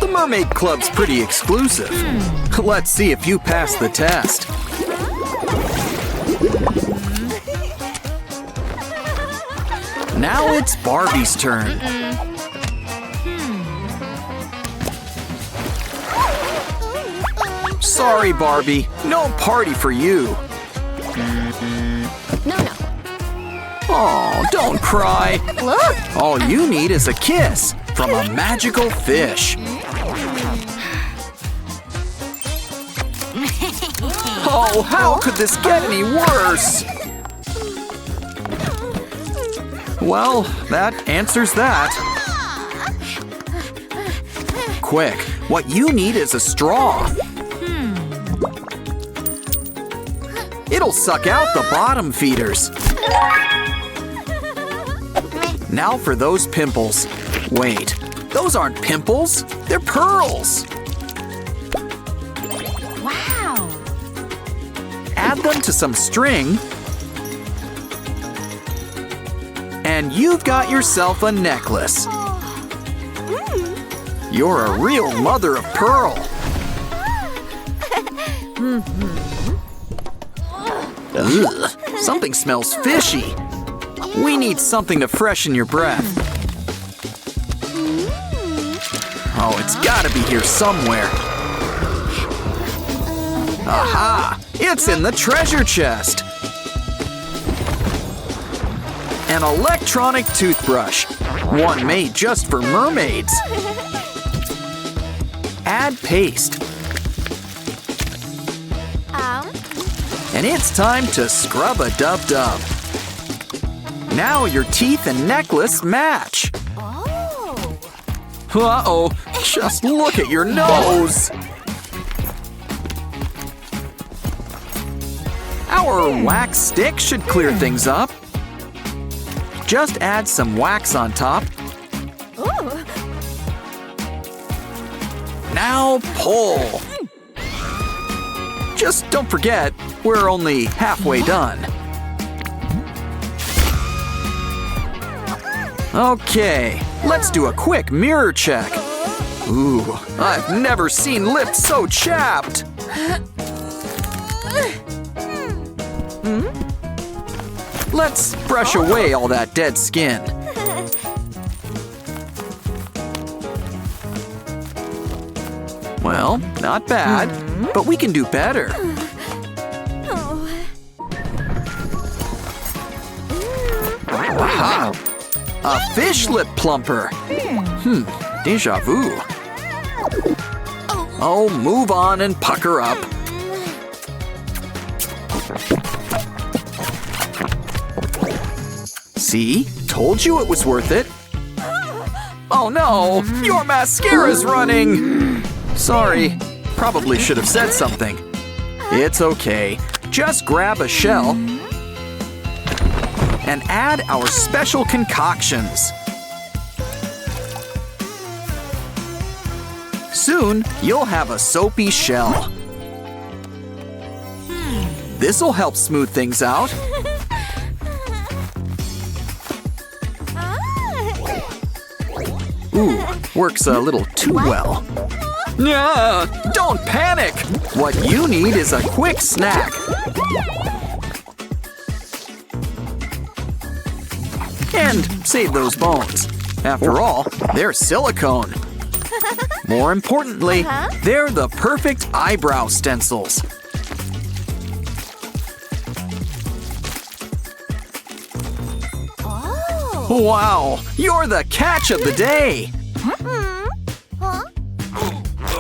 The Mermaid Club's pretty exclusive. Let's see if you pass the test. Now it's Barbie's turn. Sorry, Barbie. No party for you. No. Oh, don't cry. Look! All you need is a kiss from a magical fish. Oh, how could this get any worse? Well, that answers that. Quick, what you need is a straw. It'll suck out the bottom feeders. Now for those pimples. Wait, those aren't pimples, they're pearls. Wow! Add them to some string. And you've got yourself a necklace. You're a real mother of pearl. Ugh, something smells fishy. We need something to freshen your breath. Oh, it's gotta be here somewhere. Aha! It's in the treasure chest. An electronic toothbrush. One made just for mermaids. Add paste. And it's time to scrub a dub-dub. Now your teeth and necklace match. Uh-oh, just look at your nose. Our wax stick should clear things up. Just add some wax on top. Now pull. Just don't forget, we're only halfway done. Okay, let's do a quick mirror check. Ooh, I've never seen lips so chapped. Let's brush away all that dead skin. Well, not bad, but we can do better. Aha! A fish lip plumper. Deja vu. Oh, move on and pucker up. See? Told you it was worth it. Oh no! Your mascara's running! Sorry. Probably should have said something. It's okay. Just grab a shell and add our special concoctions. Soon, you'll have a soapy shell. This'll help smooth things out. Ooh, works a little too well. Don't panic! What you need is a quick snack. And save those bones. After all, they're silicone. More importantly, they're the perfect eyebrow stencils. Wow, you're the catch of the day!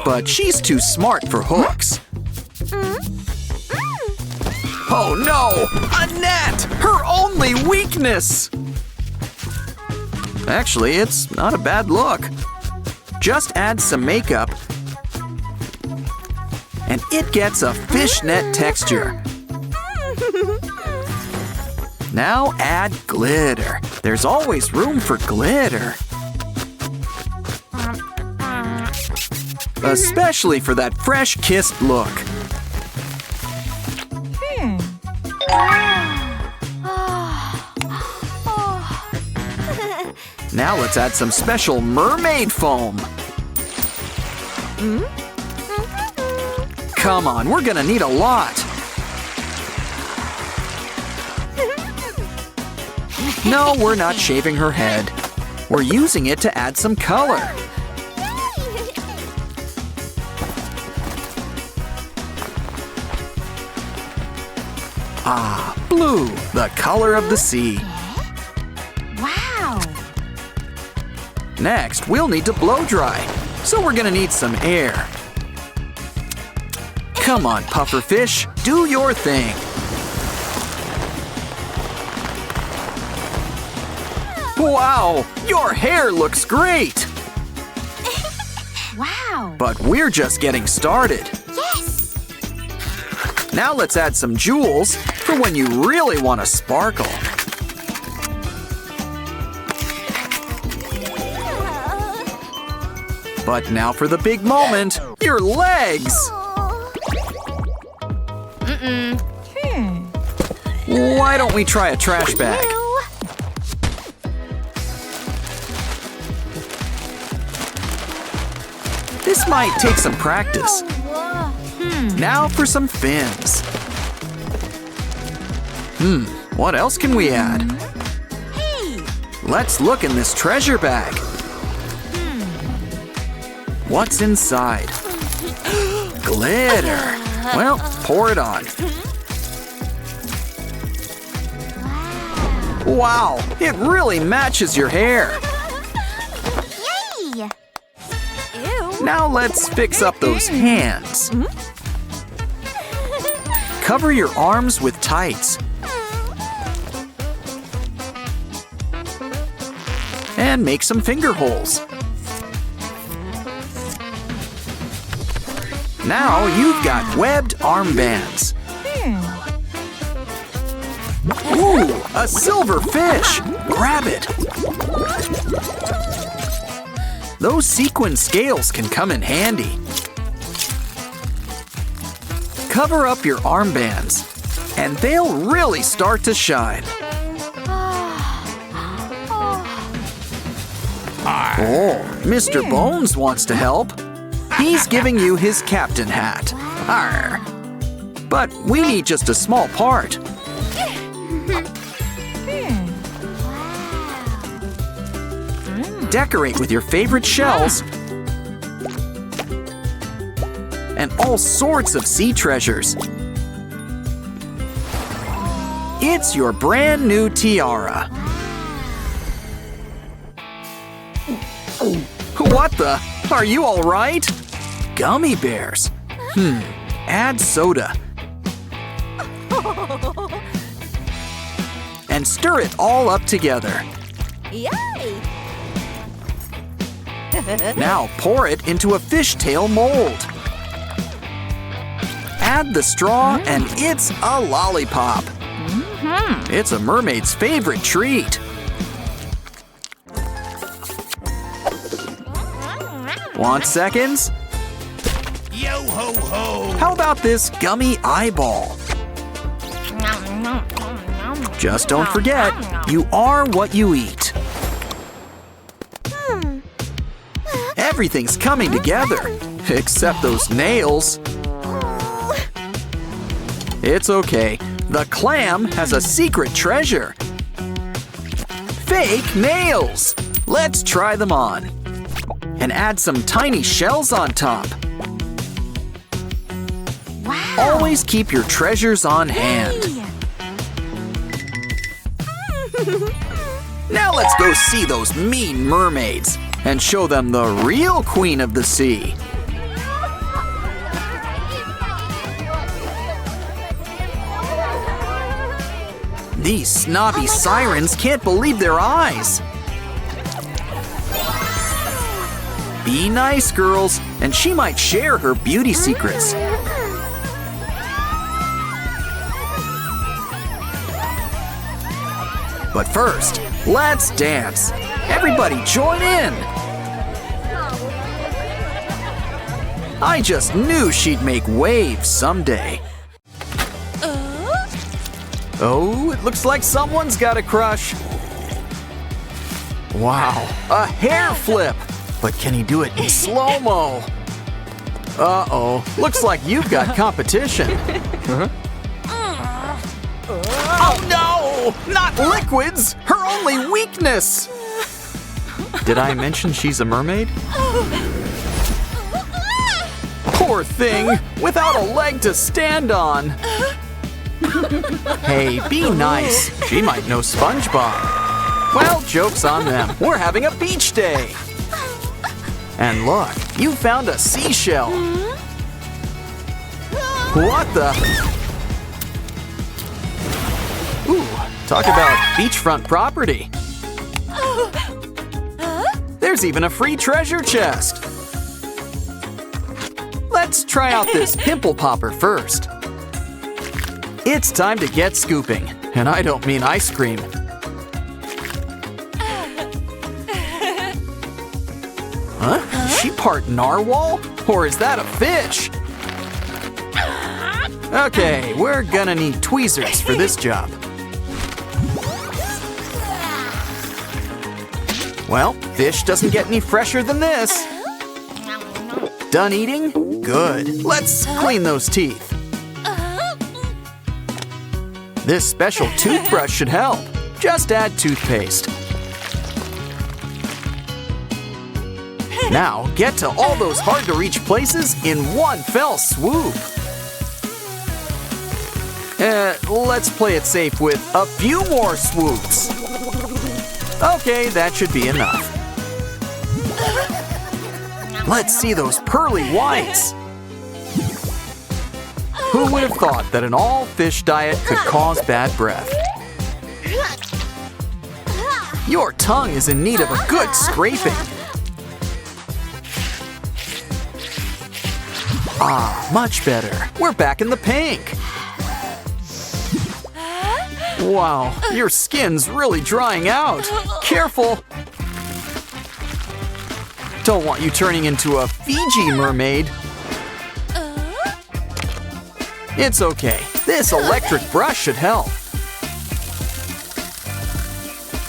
But she's too smart for hooks. Oh no! A net! Her only weakness! Actually, it's not a bad look. Just add some makeup and it gets a fishnet texture. Now add glitter. There's always room for glitter. Especially for that fresh-kissed look. Now let's add some special mermaid foam. Come on, we're gonna need a lot. No, we're not shaving her head. We're using it to add some color. Ah, blue, the color of the sea. Wow! Next, we'll need to blow dry, so we're gonna need some air. Come on, pufferfish, do your thing. Wow, your hair looks great! Wow! But we're just getting started. Yes! Now let's add some jewels for when you really want to sparkle. But now for the big moment, your legs! Why don't we try a trash bag? This might take some practice. Now for some fins. What else can we add? Let's look in this treasure bag. What's inside? Glitter. Well, pour it on. Wow, it really matches your hair. Yay! Now let's fix up those hands. Cover your arms with tights. And make some finger holes. Now you've got webbed armbands. Ooh, a silver fish! Grab it! Those sequin scales can come in handy. Cover up your armbands, and they'll really start to shine. Oh, Mr. Bones wants to help. He's giving you his captain hat. Arr. But we need just a small part. Decorate with your favorite shells and all sorts of sea treasures. It's your brand new tiara. What the? Are you all right? Gummy bears. Add soda. And stir it all up together. Yay! Now pour it into a fishtail mold. Add the straw and it's a lollipop. It's a mermaid's favorite treat. Want seconds? Yo ho ho! How about this gummy eyeball? Just don't forget, you are what you eat. Everything's coming together, except those nails. It's okay, the clam has a secret treasure. Fake nails! Let's try them on. And add some tiny shells on top. Wow! Always keep your treasures on hand. Now let's go see those mean mermaids and show them the real queen of the sea. These snobby sirens can't believe their eyes. Be nice, girls, and she might share her beauty secrets. But first, let's dance. Everybody join in. I just knew she'd make waves someday. Oh, it looks like someone's got a crush. Wow, a hair flip. But can he do it in slow-mo? Uh-oh, looks like you've got competition. Oh no! Not liquids! Her only weakness! Did I mention she's a mermaid? Poor thing, without a leg to stand on. Hey, be nice. She might know SpongeBob. Well, joke's on them. We're having a beach day. And look, you found a seashell. What the? Ooh, talk about beachfront property. There's even a free treasure chest. Let's try out this pimple popper first. It's time to get scooping, and I don't mean ice cream. Huh? Is she part narwhal? Or is that a fish? Okay, we're gonna need tweezers for this job. Well, fish doesn't get any fresher than this. Done eating? Good. Let's clean those teeth. This special toothbrush should help. Just add toothpaste. Now, get to all those hard-to-reach places in one fell swoop. Let's play it safe with a few more swoops. Okay, that should be enough. Let's see those pearly whites. Who would have thought that an all-fish diet could cause bad breath? Your tongue is in need of a good scraping. Ah, much better. We're back in the pink. Wow, your skin's really drying out. Careful. Don't want you turning into a Fiji mermaid. It's okay. This electric brush should help.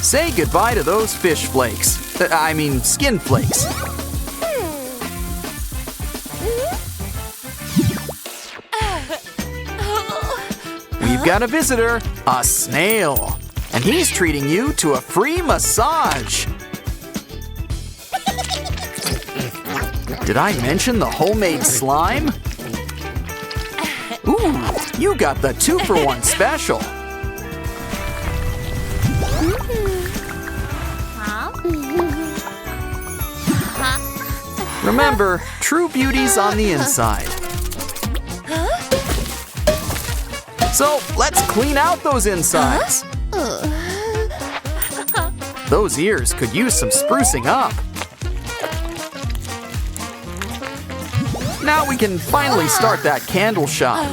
Say goodbye to those fish flakes. I mean, skin flakes. We've got a visitor, a snail, and he's treating you to a free massage. Did I mention the homemade slime? Ooh, you got the 2-for-1 special. Remember, true beauty's on the inside. So, let's clean out those insides. Those ears could use some sprucing up. Now we can finally start that candle shop.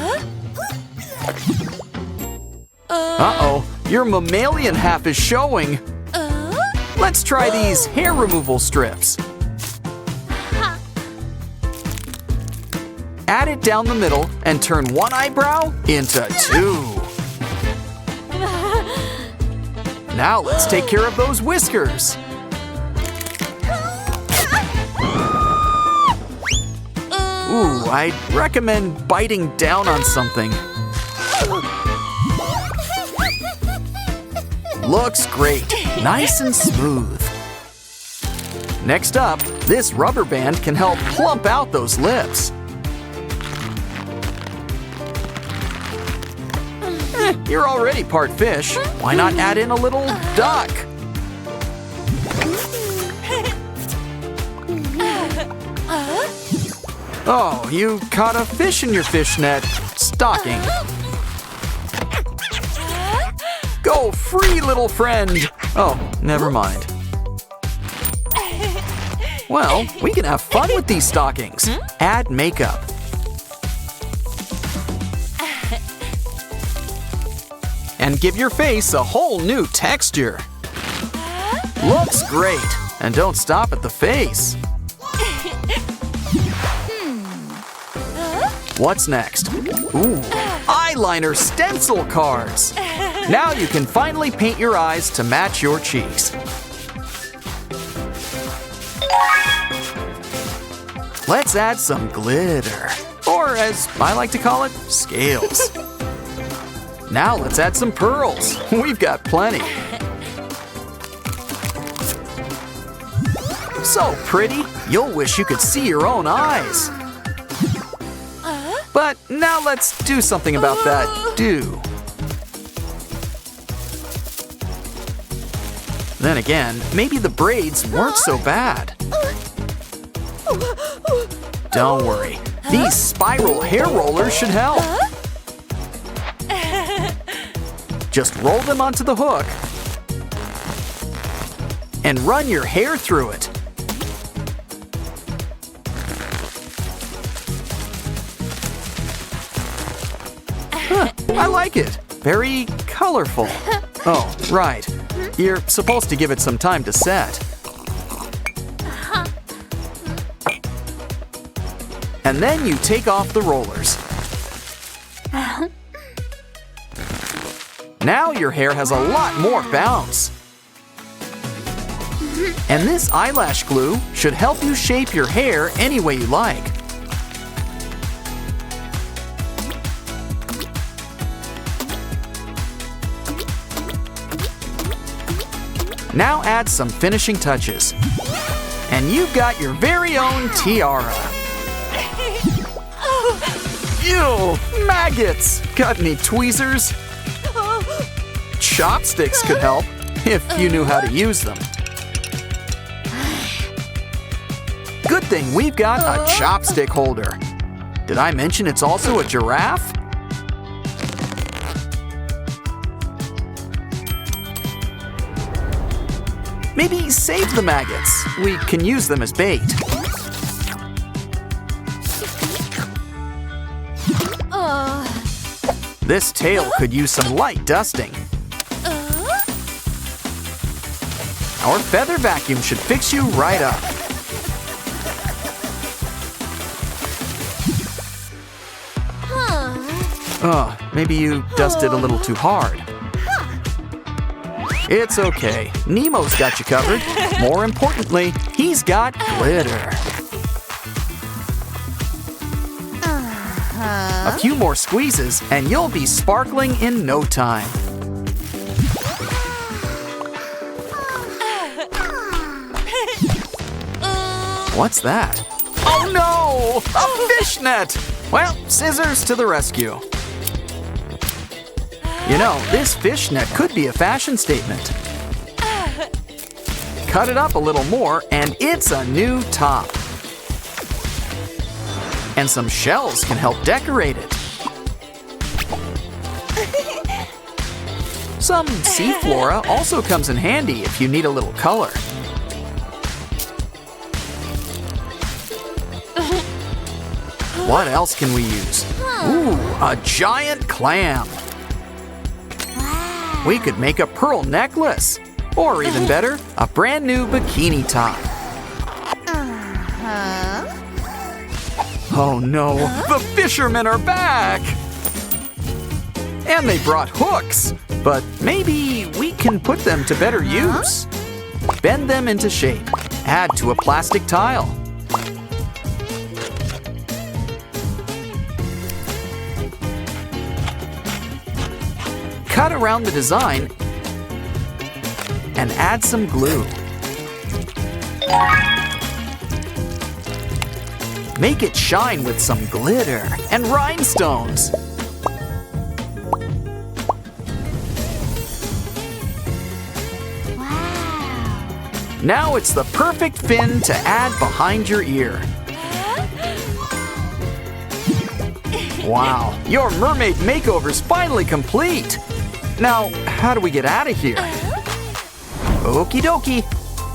Uh-oh, your mammalian half is showing. Let's try these hair removal strips. Add it down the middle and turn one eyebrow into 2. Now let's take care of those whiskers. Ooh, I'd recommend biting down on something. Looks great, nice and smooth. Next up, this rubber band can help plump out those lips. You're already part fish. Why not add in a little duck? Oh, you caught a fish in your fishnet stocking. Go free, little friend. Oh, never mind. Well, we can have fun with these stockings. Add makeup. And give your face a whole new texture. Looks great. And don't stop at the face. What's next? Ooh, eyeliner stencil cards. Now you can finally paint your eyes to match your cheeks. Let's add some glitter. Or as I like to call it, scales. Now let's add some pearls. We've got plenty. So pretty, you'll wish you could see your own eyes. But now let's do something about that dew. Then again, maybe the braids weren't so bad. Don't worry, these spiral hair rollers should help. Just roll them onto the hook and run your hair through it. Huh, I like it. Very colorful. Oh, right. You're supposed to give it some time to set. And then you take off the rollers. Now your hair has a lot more bounce. And this eyelash glue should help you shape your hair any way you like. Now add some finishing touches. And you've got your very own tiara. Ew, maggots! Got any tweezers? Chopsticks could help, if you knew how to use them. Good thing we've got a chopstick holder. Did I mention it's also a giraffe? Maybe save the maggots. We can use them as bait. This tail could use some light dusting. Our feather vacuum should fix you right up. Oh, maybe you dusted a little too hard. It's okay. Nemo's got you covered. More importantly, he's got glitter. A few more squeezes and you'll be sparkling in no time. What's that? Oh no! A fishnet! Well, scissors to the rescue. You know, this fishnet could be a fashion statement. Cut it up a little more and it's a new top. And some shells can help decorate it. Some sea flora also comes in handy if you need a little color. What else can we use? Ooh, a giant clam. We could make a pearl necklace. Or even better, a brand new bikini top. Oh no, the fishermen are back! And they brought hooks, but maybe we can put them to better use. Bend them into shape. Add to a plastic tile. Cut around the design and add some glue. Make it shine with some glitter and rhinestones. Wow. Now it's the perfect fin to add behind your ear. Wow, your mermaid makeover's finally complete. Now, how do we get out of here? Okie dokie.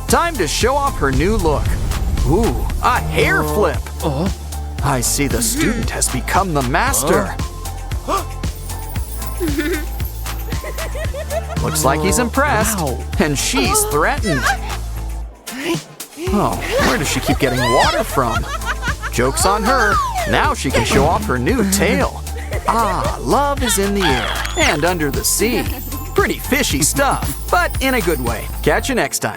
Time to show off her new look. Ooh, a hair flip. I see the student has become the master. Looks like he's impressed. And she's threatened. Oh, where does she keep getting water from? Joke's on her. Now she can show off her new tail. Ah, love is in the air and under the sea. Pretty fishy stuff, but in a good way. Catch you next time.